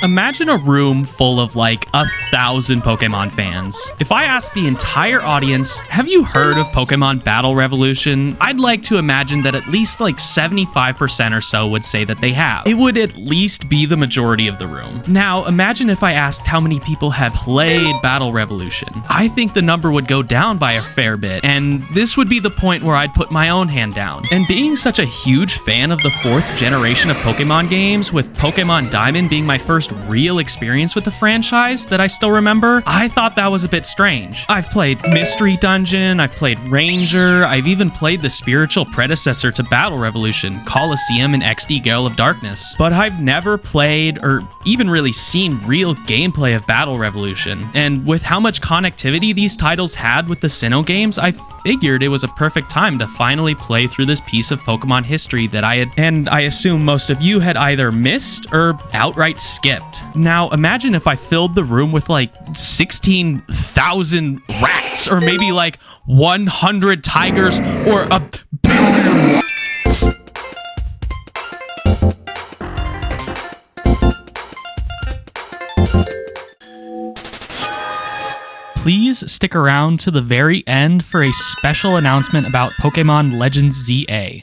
Imagine a room full of like 1,000 Pokemon fans. If I asked the entire audience, have you heard of Pokemon Battle Revolution? I'd like to imagine that at least like 75% or so would say that they have. It would at least be the majority of the room. Now, imagine if I asked how many people have played Battle Revolution. I think the number would go down by a fair bit, and this would be the point where I'd put my own hand down. And being such a huge fan of the 4th generation of Pokemon games, with Pokemon Diamond being my first real experience with the franchise that I still remember, I thought that was a bit strange. I've played Mystery Dungeon, I've played Ranger, I've even played the spiritual predecessor to Battle Revolution, Coliseum and XD Gale of Darkness, but I've never played or even really seen real gameplay of Battle Revolution. And with how much connectivity these titles had with the Sinnoh games, I figured it was a perfect time to finally play through this piece of Pokemon history that I assume most of you had either missed or outright skipped. Now, imagine if I filled the room with like 16,000 rats, or maybe like 100 tigers, or a billion. Please stick around to the very end for a special announcement about Pokemon Legends ZA.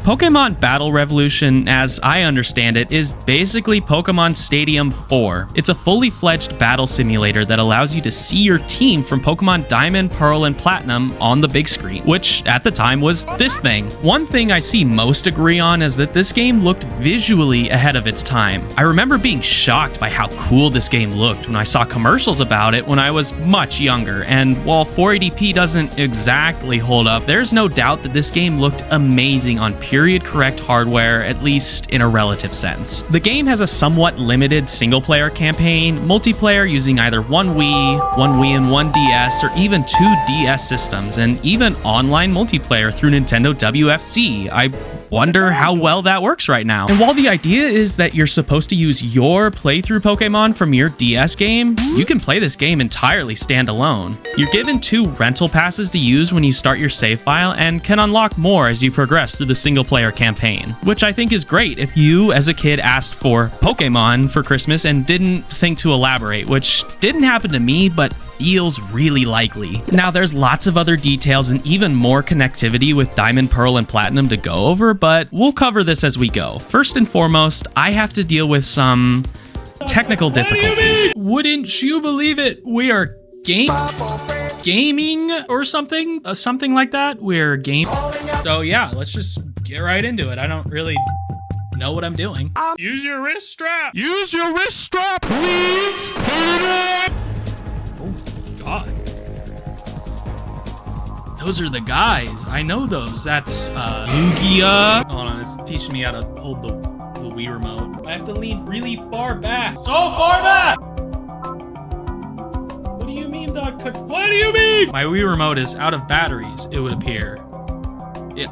Pokemon Battle Revolution, as I understand it, is basically Pokemon Stadium 4. It's a fully fledged battle simulator that allows you to see your team from Pokemon Diamond, Pearl, and Platinum on the big screen, which at the time was this thing. One thing I see most agree on is that this game looked visually ahead of its time. I remember being shocked by how cool this game looked when I saw commercials about it when I was much younger, and while 480p doesn't exactly hold up, there's no doubt that this game looked amazing on period correct hardware, at least in a relative sense. The game has a somewhat limited single-player campaign, multiplayer using either one Wii and one DS, or even 2 DS systems, and even online multiplayer through Nintendo WFC. I wonder how well that works right now. And while the idea is that you're supposed to use your playthrough Pokemon from your DS game, you can play this game entirely standalone. You're given 2 rental passes to use when you start your save file, and can unlock more as you progress through the single-player campaign, which I think is great if you, as a kid, asked for Pokemon for Christmas and didn't think to elaborate, which didn't happen to me, but feels really likely. Now, there's lots of other details and even more connectivity with Diamond, Pearl, and Platinum to go over, but we'll cover this as we go. First and foremost, I have to deal with some technical difficulties. Wouldn't you believe it? We are gaming or something? Something like that? We're game. So yeah, let's just get right into it. I don't really know what I'm doing. Use your wrist strap. Use your wrist strap, please. Oh, God. Those are the guys. I know those. That's Lugia. Hold on, it's teaching me how to hold the Wii remote. I have to lean really far back. So far back! What do you mean, what do you mean? My Wii remote is out of batteries, it would appear.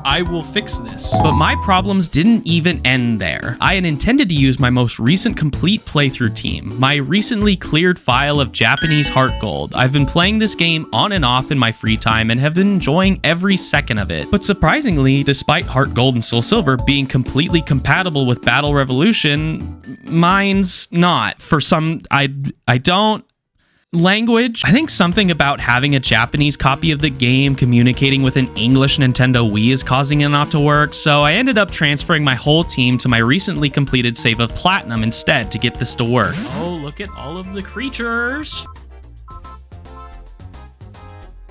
I will fix this. But my problems didn't even end there. I had intended to use my most recent complete playthrough team, my recently cleared file of Japanese Heart Gold. I've been playing this game on and off in my free time and have been enjoying every second of it. But surprisingly, despite Heart Gold and Soul Silver being completely compatible with Battle Revolution, mine's not. For some, I don't. Language. I think something about having a Japanese copy of the game communicating with an English Nintendo Wii is causing it not to work, so I ended up transferring my whole team to my recently completed save of Platinum instead to get this to work. Oh, look at all of the creatures.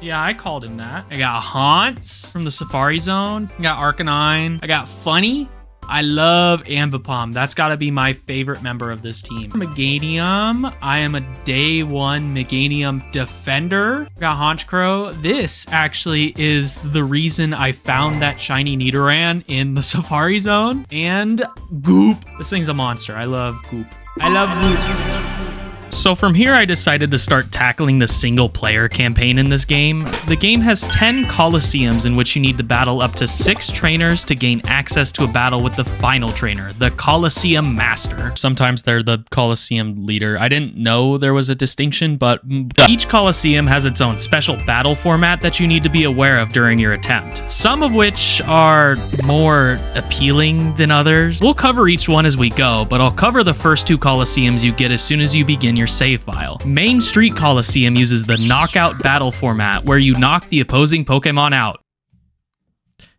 Yeah, I called him that. I got Haunts from the Safari Zone. I got Arcanine. I got Funny. I love Ambipom. That's got to be my favorite member of this team. Meganium. I am a day 1 Meganium defender. Got Honchkrow. This actually is the reason I found that shiny Nidoran in the Safari Zone. And Goop. This thing's a monster. I love Goop. I love Goop. So from here, I decided to start tackling the single player campaign in this game. The game has 10 coliseums in which you need to battle up to 6 trainers to gain access to a battle with the final trainer, the Coliseum Master. Sometimes they're the Coliseum leader. I didn't know there was a distinction, but each Coliseum has its own special battle format that you need to be aware of during your attempt, some of which are more appealing than others. We'll cover each one as we go, but I'll cover the first 2 Coliseums you get as soon as you begin your save file. Main Street Coliseum uses the knockout battle format where you knock the opposing Pokemon out.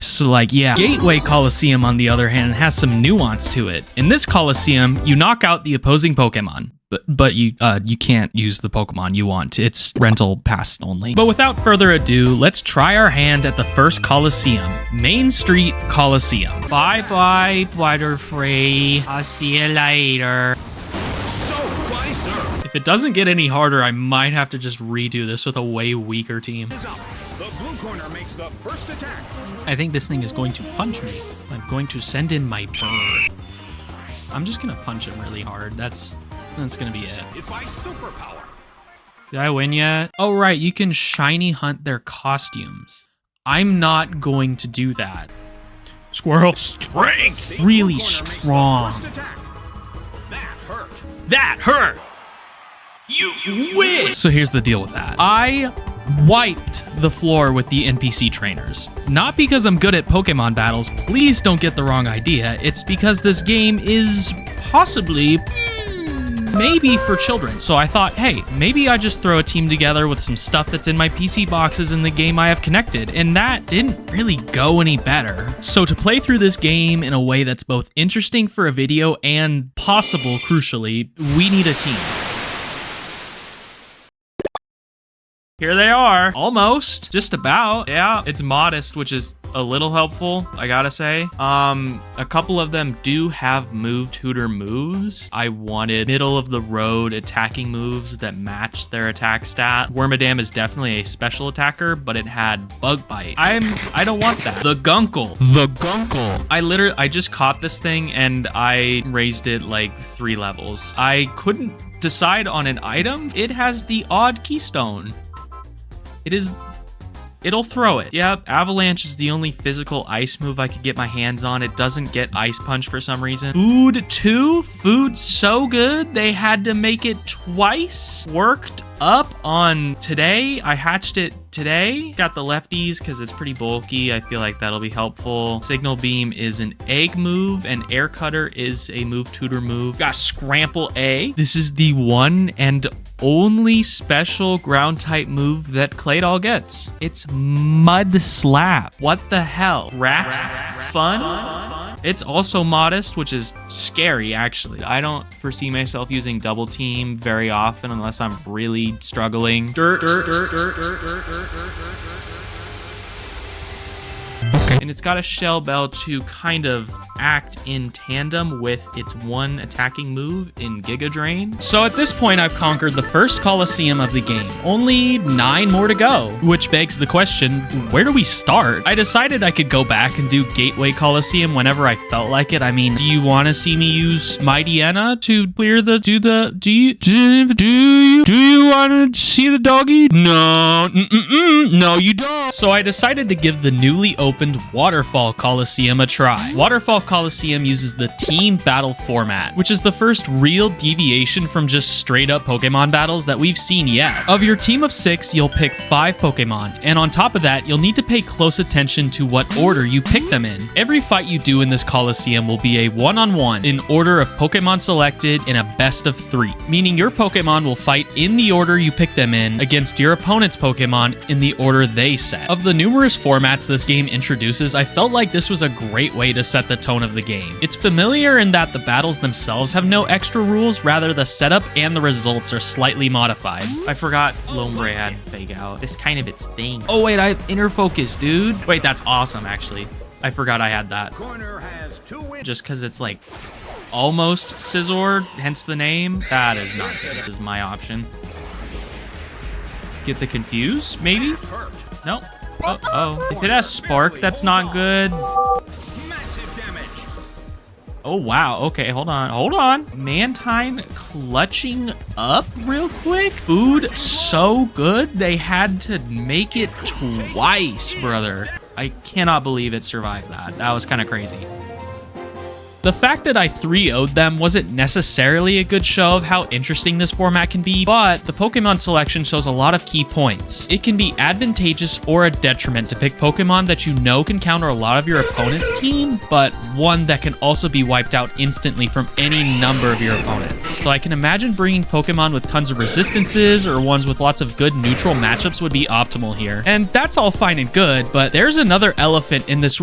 So like, yeah. Gateway Coliseum, on the other hand, has some nuance to it. In this Coliseum, you knock out the opposing Pokemon, but you can't use the Pokemon you want. It's rental pass only. But without further ado, let's try our hand at the first Coliseum, Main Street Coliseum. Bye-bye, Butterfree. I'll see you later. If it doesn't get any harder, I might have to just redo this with a way weaker team. The blue corner makes the first attack. I think this thing is going to punch me. I'm going to send in my bird. I'm just gonna punch him really hard. That's gonna be it. If I superpower. Did I win yet? Oh right, you can shiny hunt their costumes. I'm not going to do that. Squirrel strength, really strong. That hurt. That hurt. You win. So here's the deal with that. I wiped the floor with the NPC trainers. Not because I'm good at Pokemon battles, please don't get the wrong idea. It's because this game is possibly, maybe for children. So I thought, hey, maybe I just throw a team together with some stuff that's in my PC boxes in the game I have connected, and that didn't really go any better. So to play through this game in a way that's both interesting for a video and possible, crucially, we need a team. Here they are. Almost. Just about. Yeah, it's modest, which is a little helpful, I gotta say. A couple of them do have moved Hooter moves. I wanted middle of the road attacking moves that match their attack stat. Wormadam is definitely a special attacker, but it had Bug Bite. I don't want that. The Gunkle. The Gunkle. I just caught this thing and I raised it like 3 levels. I couldn't decide on an item. It has the odd keystone. It'll throw it. Yep, Avalanche is the only physical ice move I could get my hands on. It doesn't get Ice Punch for some reason. Food too? Food so good, they had to make it twice. Worked up on today. I hatched it today. Got the lefties because it's pretty bulky. I feel like that'll be helpful. Signal Beam is an egg move, and Air Cutter is a move tutor move. Got Scrample A. This is the one and only special ground type move that Claydol gets. It's Mud Slap. What the hell? Rat? Fun? It's also modest, which is scary, actually. I don't foresee myself using double team very often unless I'm really struggling. Dirt. Okay. And it's got a Shell Bell to kind of act in tandem with its one attacking move in Giga Drain. So at this point, I've conquered the first Coliseum of the game. Only 9 more to go, which begs the question, where do we start? I decided I could go back and do Gateway Coliseum whenever I felt like it. I mean, do you want to see me use Mighty Enna to clear the, do you want to see the doggy? No, no, you don't. So I decided to give the newly opened Waterfall Coliseum a try. Waterfall Coliseum uses the team battle format, which is the first real deviation from just straight up Pokemon battles that we've seen yet. Of your team of 6, you'll pick 5 Pokemon, and on top of that, you'll need to pay close attention to what order you pick them in. Every fight you do in this Coliseum will be a one-on-one in order of Pokemon selected in a best of 3, meaning your Pokemon will fight in the order you pick them in against your opponent's Pokemon in the order they set. Of the numerous formats this game introduces, I felt like this was a great way to set the tone of the game. It's familiar in that the battles themselves have no extra rules, rather the setup and the results are slightly modified. I forgot Lombre had Fake Out. It's kind of its thing. Oh wait, I have Inner Focus, dude. Wait, that's awesome actually. I forgot I had that. Just because it's like almost Scizor, hence the name. That is not good. That is my option. Get the Confuse, maybe? Nope. Oh. If it has Spark, that's not good. Oh, wow. Okay, hold on. Hold on. Mantine clutching up real quick. Food so good, they had to make it twice, brother. I cannot believe it survived that. That was kind of crazy. The fact that I 3-0'd them wasn't necessarily a good show of how interesting this format can be, but the Pokemon selection shows a lot of key points. It can be advantageous or a detriment to pick Pokemon that you know can counter a lot of your opponent's team, but one that can also be wiped out instantly from any number of your opponents. So I can imagine bringing Pokemon with tons of resistances or ones with lots of good neutral matchups would be optimal here. And that's all fine and good, but there's another elephant in this.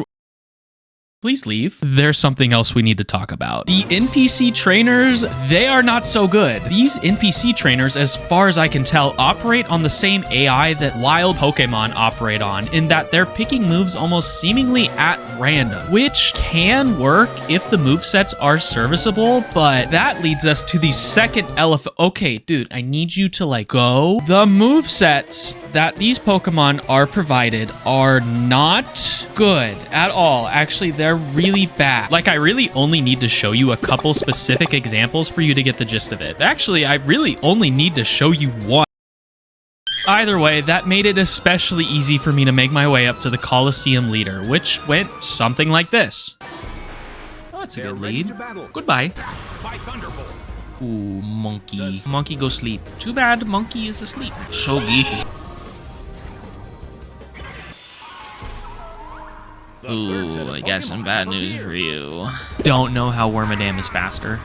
Please leave. There's something else we need to talk about. The NPC trainers, they are not so good. These NPC trainers, as far as I can tell, operate on the same AI that wild Pokemon operate on, in that they're picking moves almost seemingly at random, which can work if the movesets are serviceable, but that leads us to the second elephant. Okay, dude, I need you to go. The movesets that these Pokemon are provided are not good at all. Actually, they're really bad. I really only need to show you a couple specific examples for you to get the gist of it. Actually, I really only need to show you one. Either way, that made it especially easy for me to make my way up to the Coliseum leader, which went something like this. Oh, that's a good lead. Goodbye. Ooh, monkey. Monkey, go sleep. Too bad monkey is asleep. So geeky. Ooh, I got some bad news for you. Don't know how Wormadam is faster.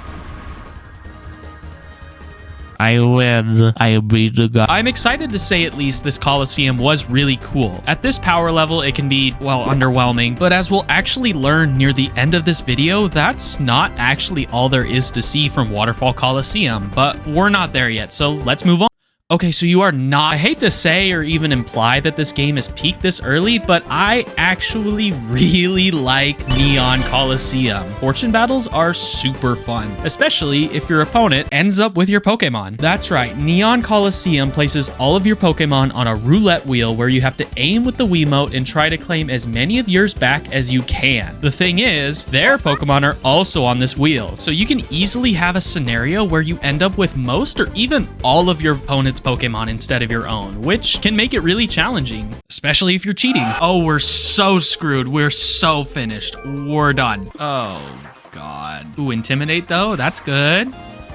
I win. I beat the guy. I'm excited to say at least this Coliseum was really cool. At this power level, it can be, well, underwhelming, but as we'll actually learn near the end of this video, that's not actually all there is to see from Waterfall Coliseum, but we're not there yet, so let's move on. Okay, so you are not, I hate to say or even imply that this game is peaked this early, but I actually really like Neon Coliseum. Fortune battles are super fun, especially if your opponent ends up with your Pokemon. That's right, Neon Coliseum places all of your Pokemon on a roulette wheel where you have to aim with the Wiimote and try to claim as many of yours back as you can. The thing is, their Pokemon are also on this wheel, so you can easily have a scenario where you end up with most or even all of your opponent's Pokemon instead of your own, which can make it really challenging, especially if you're cheating. Oh, we're so screwed. We're so finished. We're done. Oh, God. Ooh, Intimidate, though. That's good.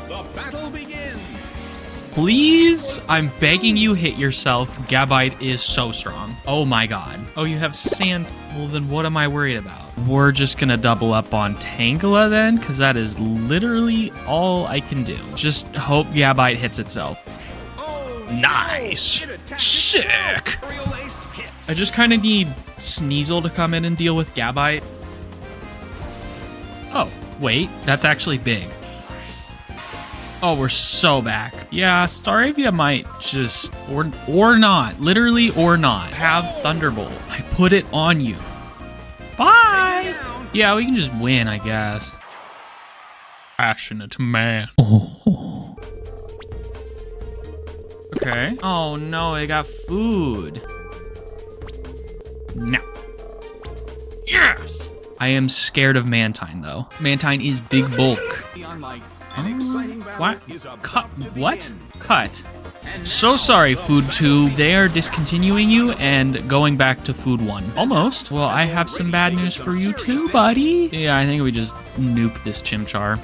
The battle begins. Please, I'm begging you, hit yourself. Gabite is so strong. Oh, my God. Oh, you have Sand. Well, then what am I worried about? We're just gonna double up on Tangela then, because that is literally all I can do. Just hope Gabite hits itself. Nice. Sick. I just kind of need Sneasel to come in and deal with Gabite. Oh, wait. That's actually big. Oh, we're so back. Yeah, Staravia might just... Or not. Literally or not. Have Thunderbolt. I put it on you. Bye. Yeah, we can just win, I guess. Passionate man. Oh. Okay. Oh no, I got food. No. Yes! I am scared of Mantine though. Mantine is big bulk. What? Cut? What? Cut. So sorry, Food 2. They are discontinuing you and going back to Food 1. Almost. Well, I have some bad news for you too, buddy. Yeah, I think we just nuke this Chimchar.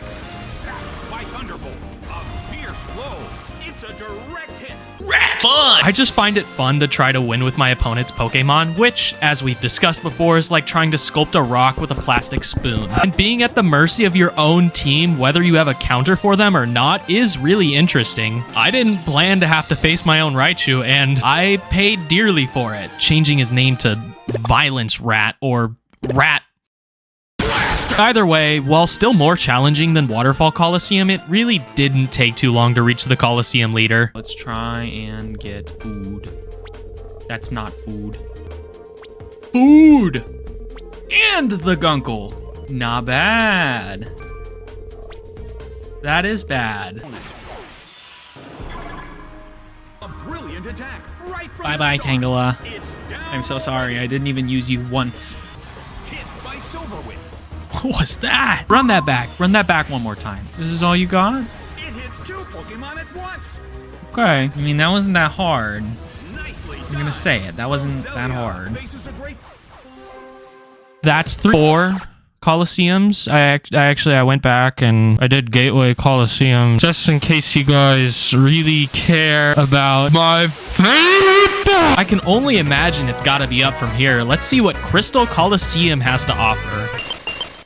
Fun! I just find it fun to try to win with my opponent's Pokemon, which, as we've discussed before, is like trying to sculpt a rock with a plastic spoon. And being at the mercy of your own team, whether you have a counter for them or not, is really interesting. I didn't plan to have to face my own Raichu, and I paid dearly for it, changing his name to Violence Rat or Rat. Either way, while still more challenging than Waterfall Coliseum, it really didn't take too long to reach the Coliseum leader. Let's try and get food. That's not food. Food! And the Gunkle. Not bad. That is bad. A brilliant attack right from Bye-bye, Tangela. It's down. I'm so sorry, I didn't even use you once. Hit by Silverwing. What was that? Run that back. Run that back one more time. This is all you got? It hit 2 Pokemon at once. Okay. I mean, that wasn't that hard. Nicely I'm gonna say it. That wasn't that hard. Faces a great That's 4 Coliseums. I went back and I did Gateway Coliseum just in case you guys really care about my favorite. I can only imagine it's got to be up from here. Let's see what Crystal Coliseum has to offer.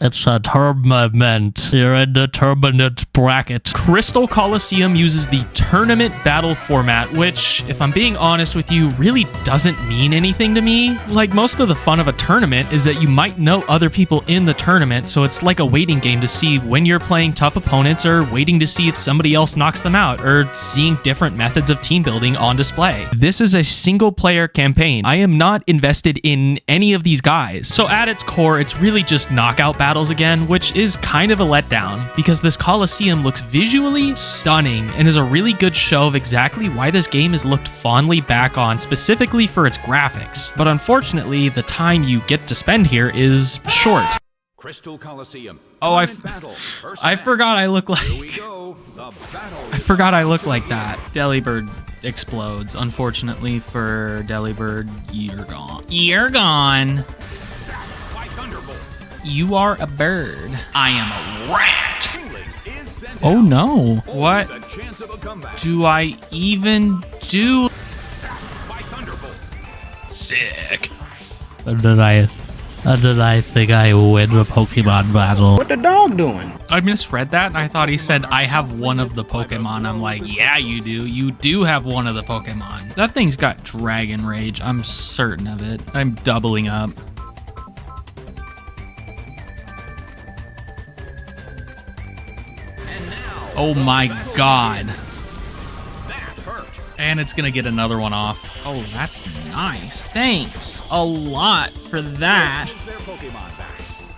It's a tournament. You're in the tournament bracket. Crystal Coliseum uses the tournament battle format, which, if I'm being honest with you, really doesn't mean anything to me. Like, most of the fun of a tournament is that you might know other people in the tournament, so it's like a waiting game to see when you're playing tough opponents or waiting to see if somebody else knocks them out or seeing different methods of team building on display. This is a single-player campaign. I am not invested in any of these guys. So at its core, it's really just knockout battles again, which is kind of a letdown because this Coliseum looks visually stunning and is a really good show of exactly why this game is looked fondly back on, specifically for its graphics. But unfortunately, the time you get to spend here is short. Crystal Coliseum. Oh, I I forgot I look like... Here we go. The battle. I forgot I look like that. Delibird explodes. Unfortunately for Delibird, you're gone. You're gone. By Thunderbolt. You are a bird. I am a rat. Tingling is sent Oh out. no. Always What a chance of a comeback. do I even do? By Thunderbolt. Sick. Did I think I win the Pokemon battle? What the dog doing? I misread that and I thought he said, I have one of the Pokemon. I'm like, yeah, you do. You do have one of the Pokemon. That thing's got Dragon Rage. I'm certain of it. I'm doubling up. And now. Oh my god. That hurt. And it's gonna get another one off. Oh, that's nice. Thanks a lot for that. Is their Pokemon back.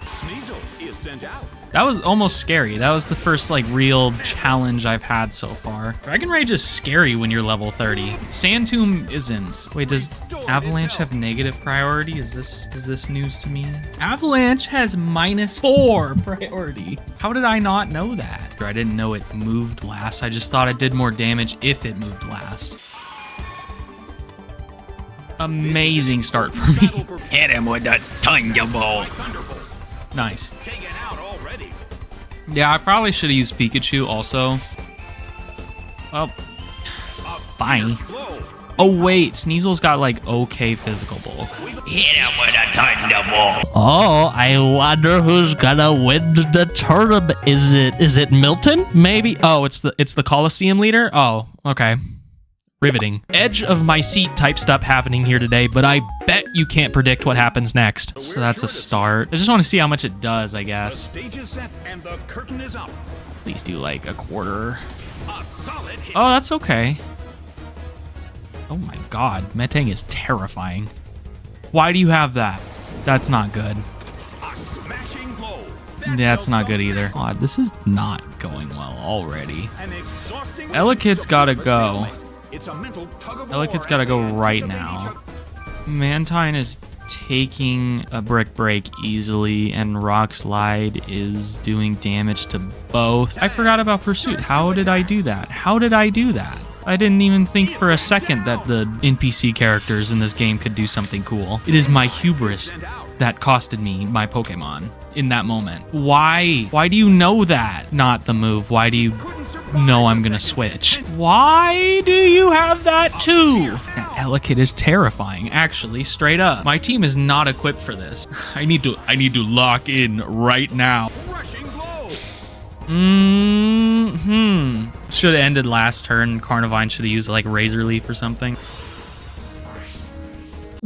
Sneasel is sent out. That was almost scary. That was the first, like, real challenge I've had so far. Dragon Rage is scary when you're level 30. Sandtomb isn't. Wait, does Avalanche have negative priority? Is this news to me? Avalanche has -4 priority. How did I not know that? I didn't know it moved last. I just thought it did more damage if it moved last. Amazing start for me. Hit him with the Thunderbolt. Thunderbolt. Nice. Taken out already. Yeah, I probably should have used Pikachu also. Well, fine. Blow. Oh wait, Sneasel's got like okay physical bulk. Hit him with a Thunderbolt. Oh, I wonder who's gonna win the tournament. Is it Milton? Maybe. Oh, it's the Coliseum leader. Oh, okay. Riveting. Edge of my seat type stuff happening here today, but I bet you can't predict what happens next. So that's a start. I just want to see how much it does, I The guess. stage is set and the curtain is up. Please do like a quarter. A solid hit. Oh, that's okay. Oh my god, Metang is terrifying. Why do you have that? That's not good. A smashing blow. That That's dealt not some good either. excellent- God, this is not going well already. An exhausting Elekid's gotta go. It's a mental tug of Elekid's war gotta as go they right anticipate now. each other. Mantine is taking a brick break easily, and Rock Slide is doing damage to both. I forgot about Pursuit. How did I do that? How did I do that? I didn't even think for a second that the NPC characters in this game could do something cool. It is my hubris that costed me my Pokemon in that moment. Why? Why do you know that? Not the move. Why do you know I'm gonna switch? Why do you have that too? That Elekid is terrifying, actually, straight up. My team is not equipped for this. I need to lock in right now. Rushing blow. Should have ended last turn. Carnivine should have used like Razor Leaf or something.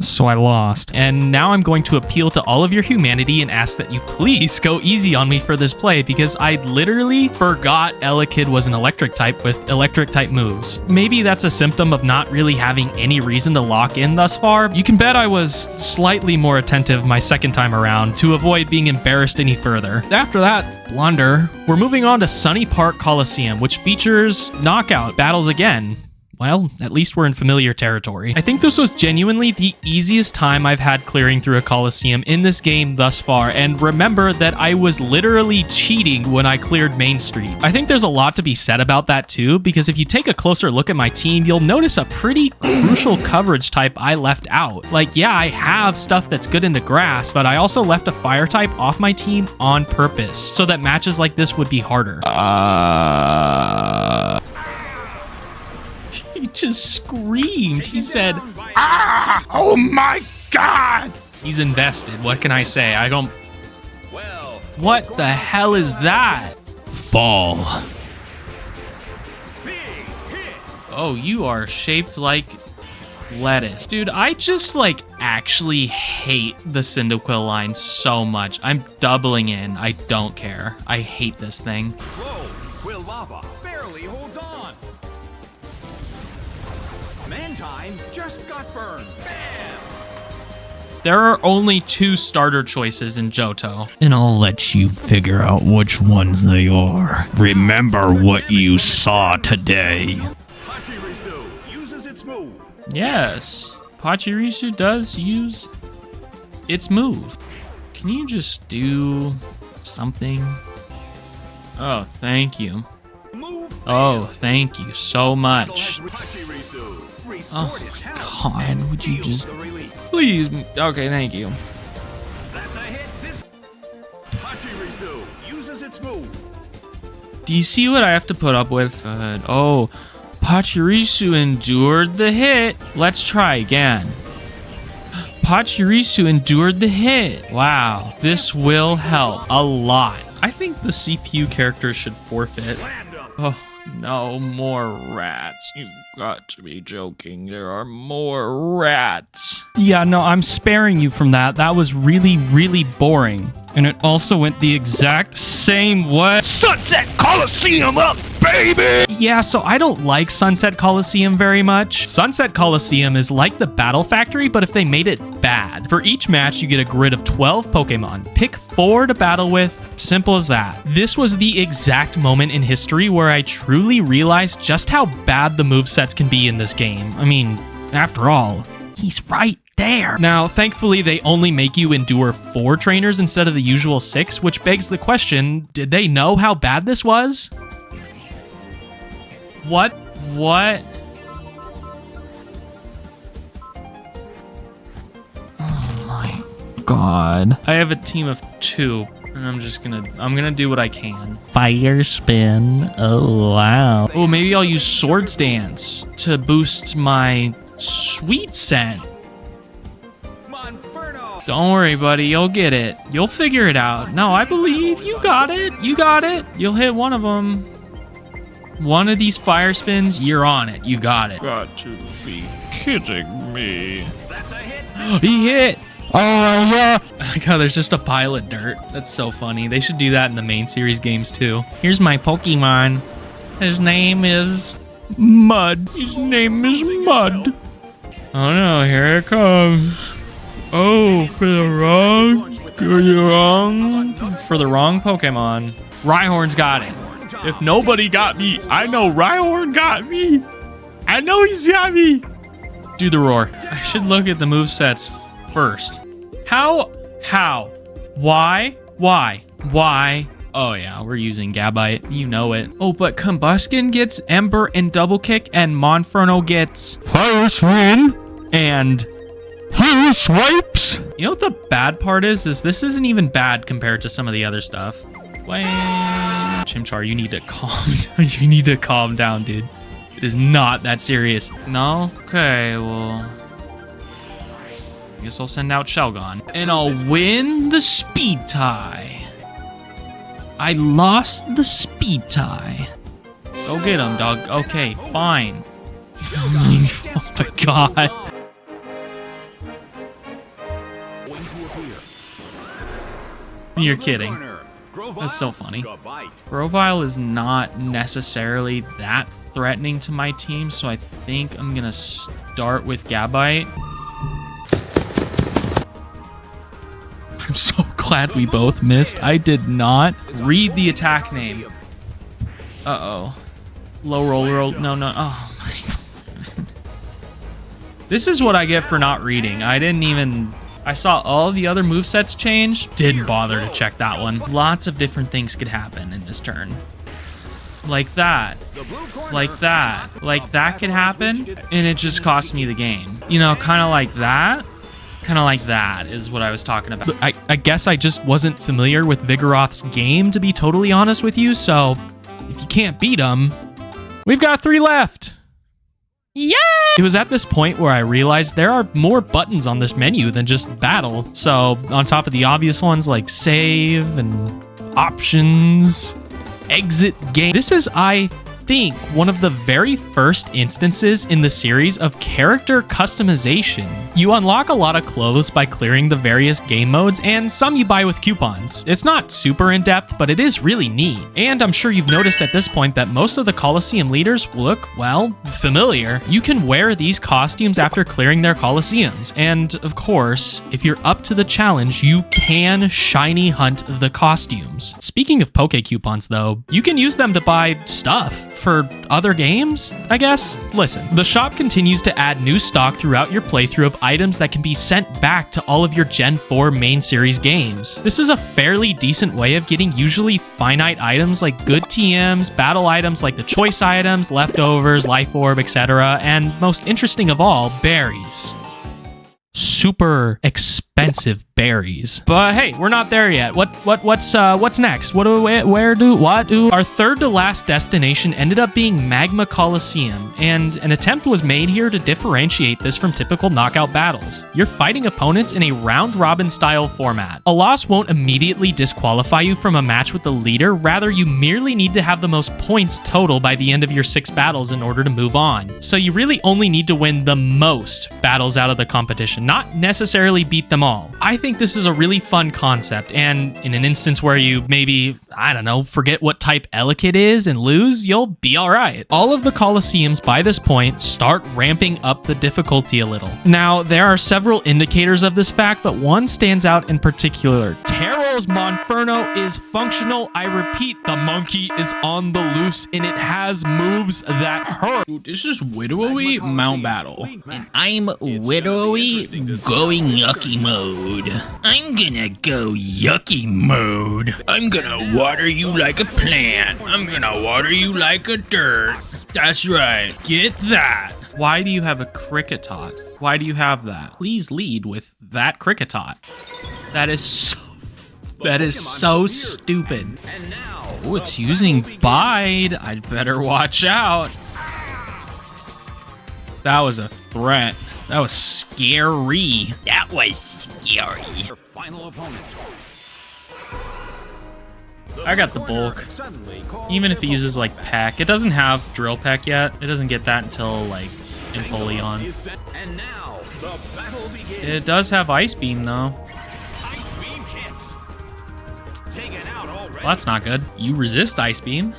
So I lost. And now I'm going to appeal to all of your humanity and ask that you please go easy on me for this play because I literally forgot Elekid was an electric type with electric type moves. Maybe that's a symptom of not really having any reason to lock in thus far. You can bet I was slightly more attentive my second time around to avoid being embarrassed any further. After that blunder, we're moving on to Sunny Park Coliseum, which features knockout battles again. well, at least we're in familiar territory. I think this was genuinely the easiest time I've had clearing through a Coliseum in this game thus far, and remember that I was literally cheating when I cleared Main Street. I think there's a lot to be said about that too, because if you take a closer look at my team, you'll notice a pretty crucial coverage type I left out. Like, yeah, I have stuff that's good in the grass, but I also left a fire type off my team on purpose, so that matches like this would be harder. He just screamed. He said, "Ah! Oh my God!" He's invested. What can I say? I don't... Well, What the hell is that? Fall. big hit. Oh, you are shaped like lettuce. Dude, I just, like, actually hate the Cyndaquil line so much. I'm doubling in. I don't care. I hate this thing. Whoa, Quill Lava barely holds on. Mantine just got burned. Bam! There are only 2 starter choices in Johto. And I'll let you figure out which ones they are. Remember what you saw today. Pachirisu uses its move. Yes, Pachirisu does use its move. Can you just do something? Oh, thank you. Move. Oh, thank you so much. Pachirisu restored Oh, its health. God, would you just... The relief. Please. Okay, thank you. That's a hit. This Pachirisu uses its move. Do you see what I have to put up with? Oh, Pachirisu endured the hit. Let's try again. Pachirisu endured the hit. Wow, this will help a lot. I think the CPU character should forfeit. Slammed him. Oh, no more rats. You've got to be joking. There are more rats. Yeah, no, I'm sparing you from that. That was really, really boring. And it also went the exact same way. Sunset Coliseum up, baby! Yeah, so I don't like Sunset Coliseum very much. Sunset Coliseum is like the Battle Factory, but if they made it bad. For each match, you get a grid of 12 Pokemon. Pick 4 to battle with. Simple as that. This was the exact moment in history where I truly realized just how bad the movesets can be in this game. I mean, after all, he's right there. Now, thankfully, they only make you endure 4 trainers instead of the usual 6, which begs the question, did they know how bad this was? What? Oh my God. I have a team of 2, and I'm gonna do what I can. Fire spin. Oh, wow. Oh, maybe I'll use Swords Dance to boost my sweet scent. Monferno. Don't worry, buddy. You'll get it. You'll figure it out. No, I believe. You got it. You got it. You'll hit one of them. One of these fire spins, you're on it. You got it. Got to be kidding me. That's a hit. He hit. Oh, yeah. God, there's just a pile of dirt. That's so funny. They should do that in the main series games too. Here's my Pokemon. His name is Mud. His name is Mud. Oh no, here it comes. Oh, for the wrong Pokemon. Rhyhorn's got it. If nobody got me, I know Rhyhorn got me. I know he's got me. Do the roar. I should look at the movesets first. How? Why? Oh yeah, we're using Gabite. You know it. Oh, but Combuskin gets Ember and Double Kick, and Monferno gets Fire spin. and... Fire swipes. You know what the bad part is this isn't even bad compared to some of the other stuff. Wait. Chimchar, you need to calm down, dude. It is not that serious. No? Okay, well... I guess I'll send out Shelgon. And I'll win the speed tie. I lost the speed tie. Go get him, dog. Okay, fine. Oh my God. You're kidding. That's so funny. Grovyle is not necessarily that threatening to my team, so I think I'm gonna start with Gabite. I'm so glad we both missed. I did not read the attack name. Uh-oh. Low roll. No. Oh my God. This is what I get for not reading. I saw all the other movesets change. Didn't bother to check that one. Lots of different things could happen in this turn. Like that. Like that. Like that could happen, and it just cost me the game. You know, kind of like that. Kind of like that is what I was talking about. I guess I just wasn't familiar with Vigoroth's game, to be totally honest with you, so if you can't beat him, we've got 3 left. Yeah! It was at this point where I realized there are more buttons on this menu than just battle. So on top of the obvious ones like save and options, exit game. This is, I think, one of the very first instances in the series of character customization. You unlock a lot of clothes by clearing the various game modes, and some you buy with coupons. It's not super in-depth, but it is really neat. And I'm sure you've noticed at this point that most of the Colosseum leaders look, well, familiar. You can wear these costumes after clearing their Colosseums. And of course, if you're up to the challenge, you can shiny hunt the costumes. Speaking of Poke coupons though, you can use them to buy stuff for other games, I guess? Listen, the shop continues to add new stock throughout your playthrough of items that can be sent back to all of your Gen 4 main series games. This is a fairly decent way of getting usually finite items like good TMs, battle items like the choice items, leftovers, life orb, etc., and most interesting of all, berries. Super expensive berries. But hey, we're not there yet. What's next? Our third to last destination ended up being Magma Coliseum, and an attempt was made here to differentiate this from typical knockout battles. You're fighting opponents in a round-robin style format. A loss won't immediately disqualify you from a match with the leader, rather you merely need to have the most points total by the end of your 6 battles in order to move on. So you really only need to win the most battles out of the competition, not necessarily beat them all. I think this is a really fun concept, and in an instance where you maybe, I don't know, forget what type Elekid is and lose, you'll be alright. All of the Colosseums by this point start ramping up the difficulty a little. Now, there are several indicators of this fact, but one stands out in particular. Tero's Monferno is functional. I repeat, the monkey is on the loose, and it has moves that hurt. Dude, this is Widowy Mount Battle. And I'm Widowy going yucky mode. I'm gonna go yucky mode. I'm gonna water you like a plant. I'm gonna water you like a dirt. That's right. Get that. Why do you have a Cricketot? Why do you have that? Please lead with that Cricketot. That is so stupid. Oh, it's using Bide. I'd better watch out. That was a threat. That was scary. That was scary. Your final opponent. I got the bulk. Even if it uses like Peck. It doesn't have Drill Peck yet. It doesn't get that until like Empoleon. And now the battle begins. It does have Ice Beam though. Ice beam hits. Taken out already. Well, that's not good. You resist Ice Beam,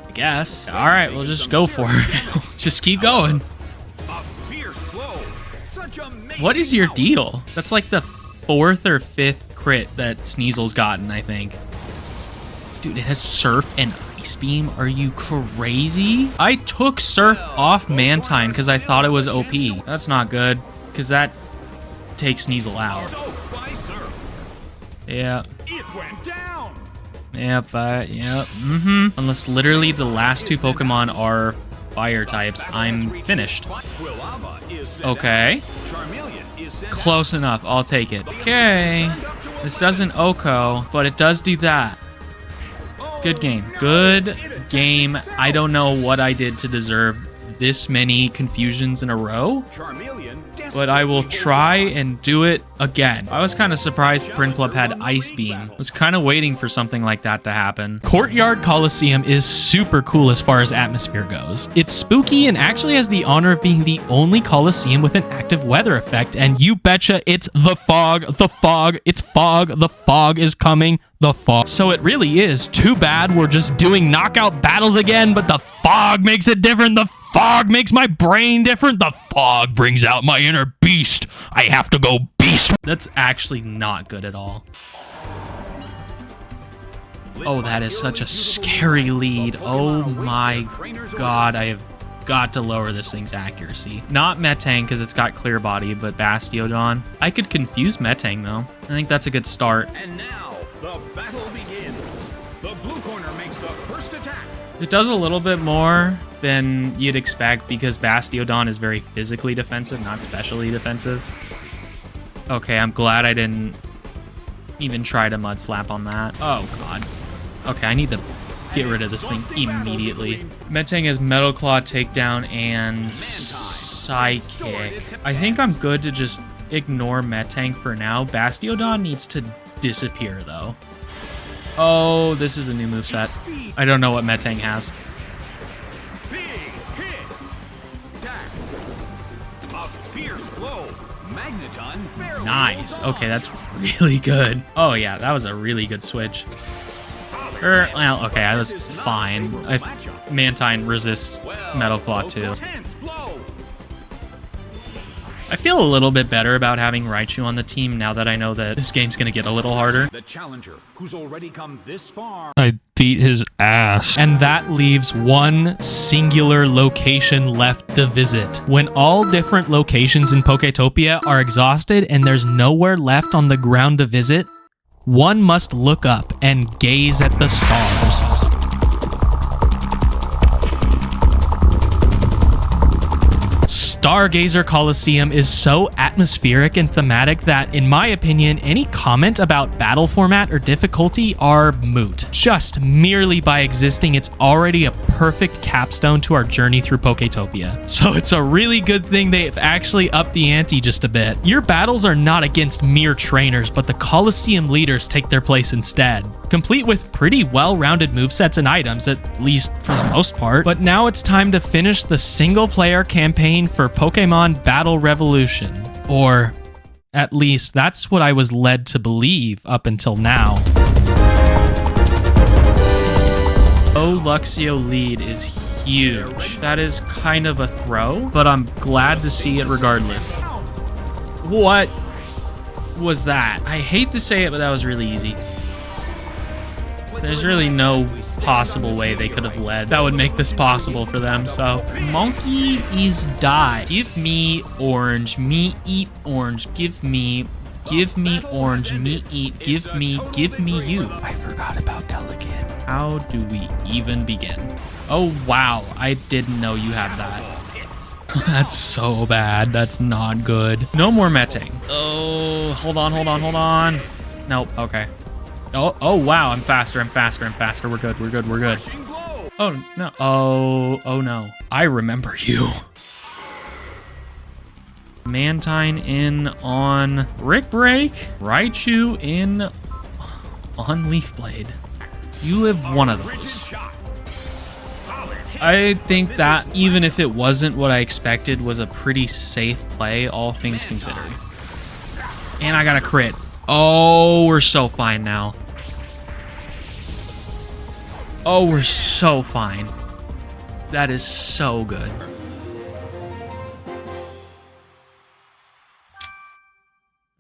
I guess. All right, we'll just go for it. Just keep going. A fierce blow. Such amazing What is your power. deal? That's like the 4th or 5th crit that Sneasel's gotten, I think. Dude, it has Surf and Ice Beam. Are you crazy? I took Surf off Mantine because I thought it was OP. That's not good, because that takes Sneasel out. Oh, by Surf. Yeah. It went down. Yep. Unless literally the last 2 Pokemon are fire types, I'm finished. Quilava is sent Okay. out. Charmeleon is sent Close enough. I'll take it. Okay. This doesn't Oko, but it does do that. Good game. Good game. I don't know what I did to deserve this many confusions in a row, Charmeleon but I will try and do it again. I was kind of surprised Prinplup had Ice Beam. I was kind of waiting for something like that to happen. Courtyard Coliseum is super cool as far as atmosphere goes. It's spooky and actually has the honor of being the only Coliseum with an active weather effect, and you betcha it's the fog, it's fog, the fog is coming, the fog. So it really is too bad we're just doing knockout battles again, but the fog makes it different. The fog makes my brain different. The fog brings out my inner beast. I have to go beast. That's actually not good at all. Oh, that is such a scary lead. Oh my god, I have got to lower this thing's accuracy. Not Metang because it's got clear body, but Bastiodon. I could confuse Metang though. I think that's a good start. And now, the battle begins. The blue corner makes the first attack. It does a little bit more than you'd expect because Bastiodon is very physically defensive, not specially defensive. Okay, I'm glad I didn't even try to mud slap on that. Oh, God. Okay, I need to get rid of this thing immediately. Metang has Metal Claw, Takedown, and Psychic. I think I'm good to just ignore Metang for now. Bastiodon needs to disappear, though. Oh, this is a new moveset. I don't know what Metang has. Big hit. Attack. A fierce blow. Magneton barely Nice. holds on. Okay, that's really good. Oh, yeah, that was a really good switch. Well, okay, I was fine. Mantine resists Metal Claw too. Tense blow. I feel a little bit better about having Raichu on the team now that I know that this game's going to get a little harder. The challenger, who's already come this far. I beat his ass. And that leaves one singular location left to visit. When all different locations in Poketopia are exhausted and there's nowhere left on the ground to visit, one must look up and gaze at the stars. Stargazer Coliseum is so atmospheric and thematic that, in my opinion, any comment about battle format or difficulty are moot. Just merely by existing, it's already a perfect capstone to our journey through Poketopia. So it's a really good thing they've actually upped the ante just a bit. Your battles are not against mere trainers, but the Coliseum leaders take their place instead, complete with pretty well-rounded movesets and items, at least for the most part. But now it's time to finish the single-player campaign for Pokemon Battle Revolution. Or at least that's what I was led to believe up until now. Oh, Luxio lead is huge. That is kind of a throw, but I'm glad to see it regardless. What was that? I hate to say it, but that was really easy. There's really no possible way they could have led that would make this possible for them. So Monkey is die. Give me orange, me eat orange. Give me orange, me eat. Give me you. I forgot about Elegant. How do we even begin? Oh wow, I didn't know you had that. That's so bad. That's not good. No more Metang. Oh, hold on. Nope, okay. Oh wow, I'm faster. We're good. Oh no. Oh no. I remember you. Mantine in on Brick Break. Raichu in on Leaf Blade. You live one of those. I think that even if it wasn't what I expected, was a pretty safe play, all things considered. And I got a crit. Oh, we're so fine now. Oh, we're so fine. That is so good.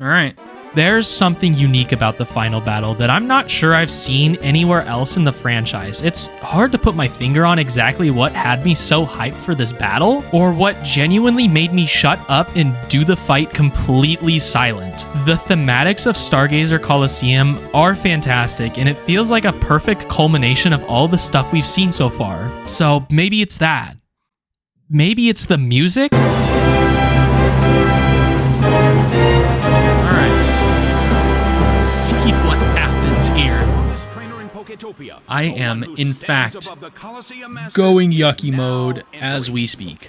All right. There's something unique about the final battle that I'm not sure I've seen anywhere else in the franchise. It's hard to put my finger on exactly what had me so hyped for this battle, or what genuinely made me shut up and do the fight completely silent. The thematics of Stargazer Coliseum are fantastic, and it feels like a perfect culmination of all the stuff we've seen so far. So maybe it's that. Maybe it's the music? See what happens here. I am, in fact, going yucky mode as we speak.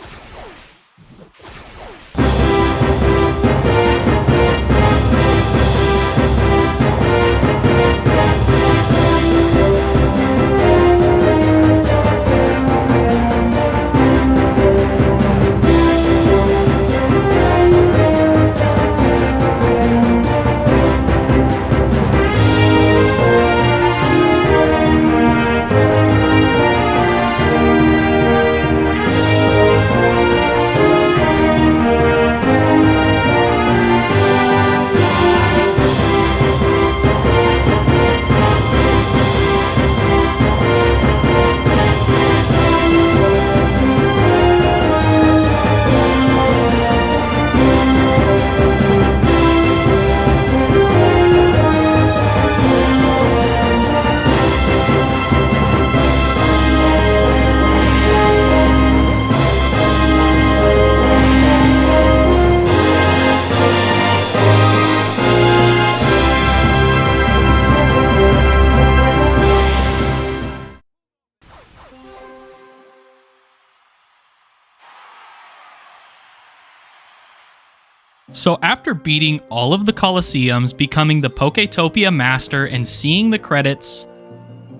So after beating all of the Colosseums, becoming the Poketopia Master, and seeing the credits,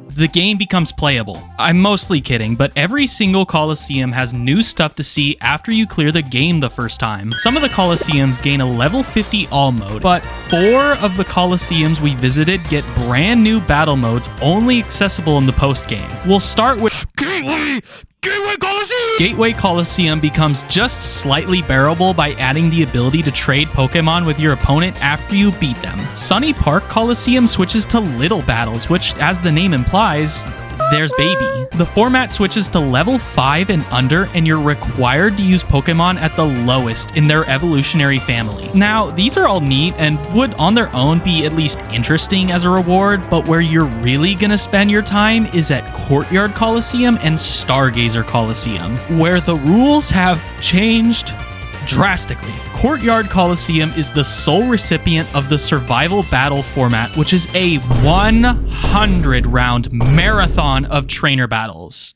the game becomes playable. I'm mostly kidding, but every single Colosseum has new stuff to see after you clear the game the first time. Some of the Colosseums gain a level 50 all mode, but 4 of the Colosseums we visited get brand new battle modes only accessible in the post-game. We'll start with Gateway Coliseum! Gateway Coliseum becomes just slightly bearable by adding the ability to trade Pokemon with your opponent after you beat them. Sunny Park Coliseum switches to little battles, which, as the name implies, there's baby. The format switches to level 5 and under, and you're required to use Pokemon at the lowest in their evolutionary family. Now, these are all neat and would on their own be at least interesting as a reward, but where you're really gonna spend your time is at Courtyard Coliseum and Stargazer Coliseum, where the rules have changed drastically. Courtyard Coliseum is the sole recipient of the survival battle format, which is a 100 round marathon of trainer battles.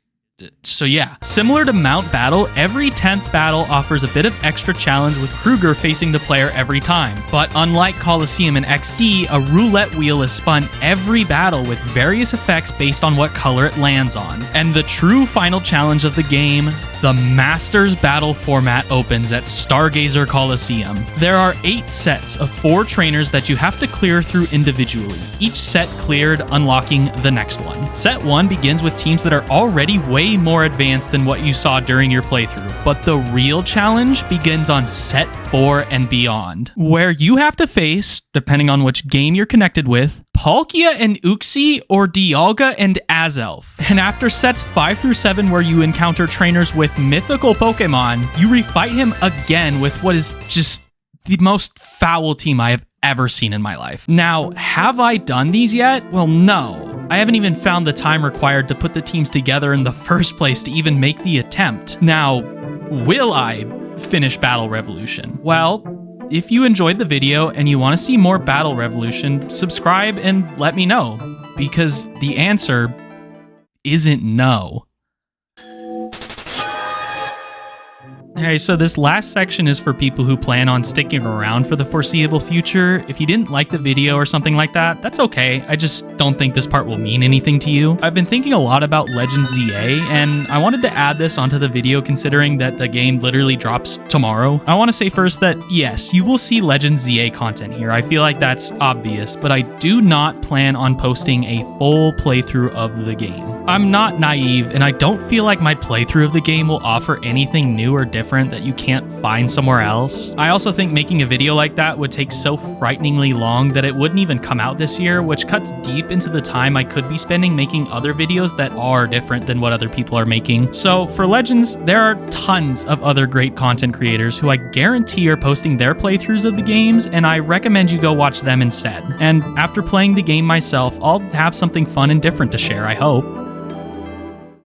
So yeah, similar to Mount Battle, every 10th battle offers a bit of extra challenge with Kruger facing the player every time. But unlike Coliseum and XD, a roulette wheel is spun every battle with various effects based on what color it lands on. And the true final challenge of the game, the Masters Battle format, opens at Stargazer Coliseum. There are 8 sets of 4 trainers that you have to clear through individually, each set cleared unlocking the next one. Set 1 begins with teams that are already way more advanced than what you saw during your playthrough, but the real challenge begins on Set 4 and beyond, where you have to face, depending on which game you're connected with, Palkia and Uxie or Dialga and Azelf. And after sets 5 through 7, where you encounter trainers with mythical Pokemon, you refight him again with what is just the most foul team I have ever seen in my life. Now, have I done these yet? Well, no. I haven't even found the time required to put the teams together in the first place to even make the attempt. Now, will I finish Battle Revolution? Well, if you enjoyed the video and you want to see more Battle Revolution, subscribe and let me know, because the answer isn't no. Hey, so this last section is for people who plan on sticking around for the foreseeable future. If you didn't like the video or something like that, that's okay. I just don't think this part will mean anything to you. I've been thinking a lot about Legends ZA, and I wanted to add this onto the video considering that the game literally drops tomorrow. I want to say first that yes, you will see Legends ZA content here. I feel like that's obvious, but I do not plan on posting a full playthrough of the game. I'm not naive, and I don't feel like my playthrough of the game will offer anything new or different that you can't find somewhere else. I also think making a video like that would take so frighteningly long that it wouldn't even come out this year, which cuts deep into the time I could be spending making other videos that are different than what other people are making. So for Legends, there are tons of other great content creators who I guarantee are posting their playthroughs of the games, and I recommend you go watch them instead. And after playing the game myself, I'll have something fun and different to share, I hope.